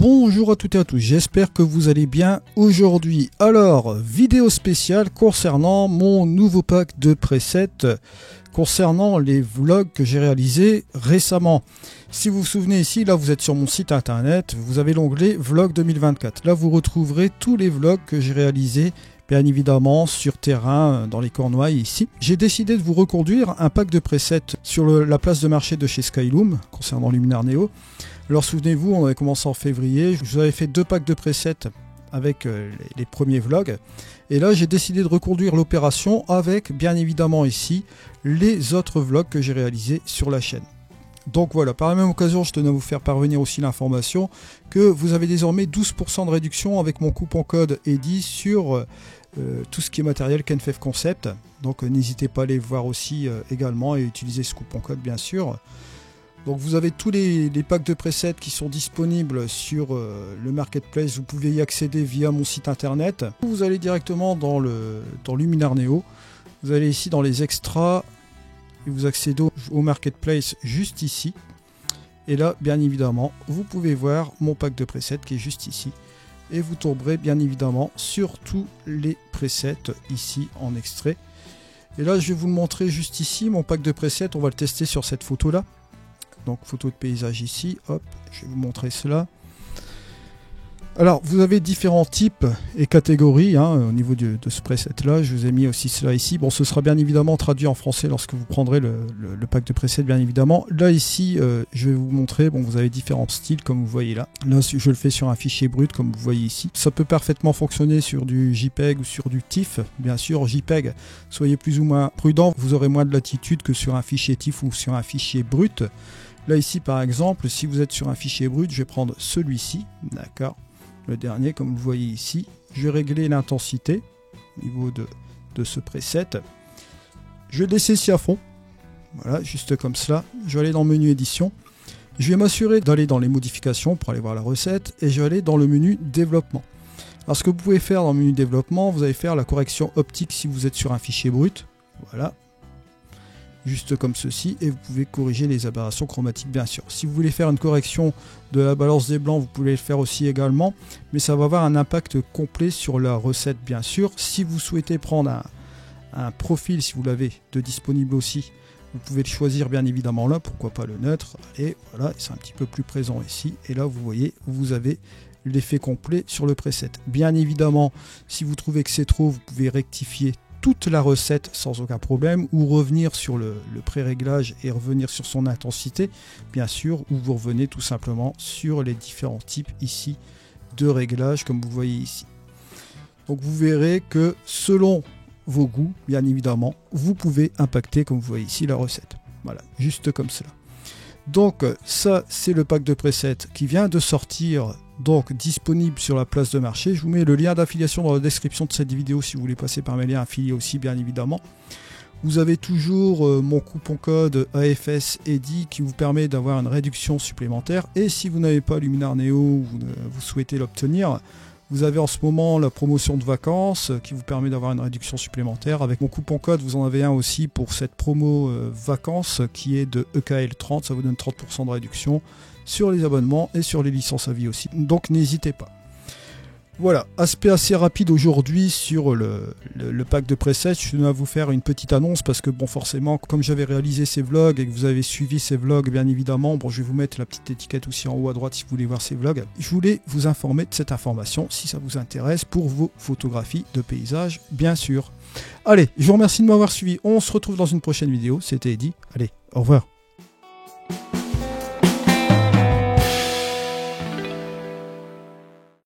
Bonjour à toutes et à tous, j'espère que vous allez bien aujourd'hui. Alors, vidéo spéciale concernant mon nouveau pack de presets, concernant les vlogs que j'ai réalisés récemment. Si vous vous souvenez ici, là vous êtes sur mon site internet, vous avez l'onglet Vlog 2024. Là vous retrouverez tous les vlogs que j'ai réalisés, bien évidemment sur terrain, dans les Cornouailles ici. J'ai décidé de vous reconduire un pack de presets sur la place de marché de chez Skyloom, concernant Luminar Neo. Alors souvenez-vous, on avait commencé en février, je vous avais fait 2 packs de presets avec les premiers vlogs. Et là j'ai décidé de reconduire l'opération avec bien évidemment ici les autres vlogs que j'ai réalisés sur la chaîne. Donc voilà, par la même occasion je tenais à vous faire parvenir aussi l'information que vous avez désormais 12% de réduction avec mon coupon code EDI sur tout ce qui est matériel KenFev Concept. Donc n'hésitez pas à aller voir aussi également et utiliser ce coupon code bien sûr. Donc vous avez tous les packs de presets qui sont disponibles sur le marketplace, vous pouvez y accéder via mon site internet. Vous allez directement dans Luminar Neo, vous allez ici dans les extras, et vous accédez au marketplace juste ici. Et là bien évidemment vous pouvez voir mon pack de presets qui est juste ici. Et vous tomberez bien évidemment sur tous les presets ici en extrait. Et là je vais vous le montrer juste ici, mon pack de presets, on va le tester sur cette photo là. Donc photo de paysage ici, hop, je vais vous montrer cela. Alors vous avez différents types et catégories au niveau de ce preset là, je vous ai mis aussi cela ici. Bon, ce sera bien évidemment traduit en français lorsque vous prendrez le pack de presets bien évidemment. Là ici, je vais vous montrer, bon vous avez différents styles comme vous voyez là. Là je le fais sur un fichier brut comme vous voyez ici. Ça peut parfaitement fonctionner sur du JPEG ou sur du TIFF. Bien sûr JPEG, soyez plus ou moins prudent, vous aurez moins de latitude que sur un fichier TIFF ou sur un fichier brut. Là ici par exemple, si vous êtes sur un fichier brut, je vais prendre celui-ci, d'accord, le dernier comme vous voyez ici. Je vais régler l'intensité au niveau de ce preset. Je laisse ici à fond, voilà, juste comme cela. Je vais aller dans le menu édition. Je vais m'assurer d'aller dans les modifications pour aller voir la recette et je vais aller dans le menu développement. Alors ce que vous pouvez faire dans le menu développement, vous allez faire la correction optique si vous êtes sur un fichier brut, voilà. Juste comme ceci, et vous pouvez corriger les aberrations chromatiques bien sûr. Si vous voulez faire une correction de la balance des blancs, vous pouvez le faire aussi également, mais ça va avoir un impact complet sur la recette bien sûr. Si vous souhaitez prendre un profil, si vous l'avez de disponible aussi, vous pouvez le choisir bien évidemment là, pourquoi pas le neutre, et voilà, c'est un petit peu plus présent ici, et là vous voyez, vous avez l'effet complet sur le preset. Bien évidemment, si vous trouvez que c'est trop, vous pouvez rectifier toute la recette sans aucun problème ou revenir sur le pré-réglage et revenir sur son intensité bien sûr, ou vous revenez tout simplement sur les différents types ici de réglage comme vous voyez ici. Donc vous verrez que selon vos goûts bien évidemment vous pouvez impacter comme vous voyez ici la recette, voilà, juste comme cela. Donc ça c'est le pack de presets qui vient de sortir, donc disponible sur la place de marché. Je vous mets le lien d'affiliation dans la description de cette vidéo si vous voulez passer par mes liens affiliés aussi bien évidemment. Vous avez toujours mon coupon code AFS EDI qui vous permet d'avoir une réduction supplémentaire, et si vous n'avez pas Luminar Neo ou vous souhaitez l'obtenir, vous avez en ce moment la promotion de vacances qui vous permet d'avoir une réduction supplémentaire. Avec mon coupon code, vous en avez un aussi pour cette promo vacances qui est de EKL30, ça vous donne 30% de réduction sur les abonnements et sur les licences à vie aussi. Donc n'hésitez pas. Voilà, aspect assez rapide aujourd'hui sur le pack de presets. Je tenais à vous faire une petite annonce parce que bon forcément comme j'avais réalisé ces vlogs et que vous avez suivi ces vlogs bien évidemment, bon je vais vous mettre la petite étiquette aussi en haut à droite si vous voulez voir ces vlogs. Je voulais vous informer de cette information si ça vous intéresse pour vos photographies de paysages bien sûr. Allez, je vous remercie de m'avoir suivi, on se retrouve dans une prochaine vidéo, c'était Eddy, allez, au revoir.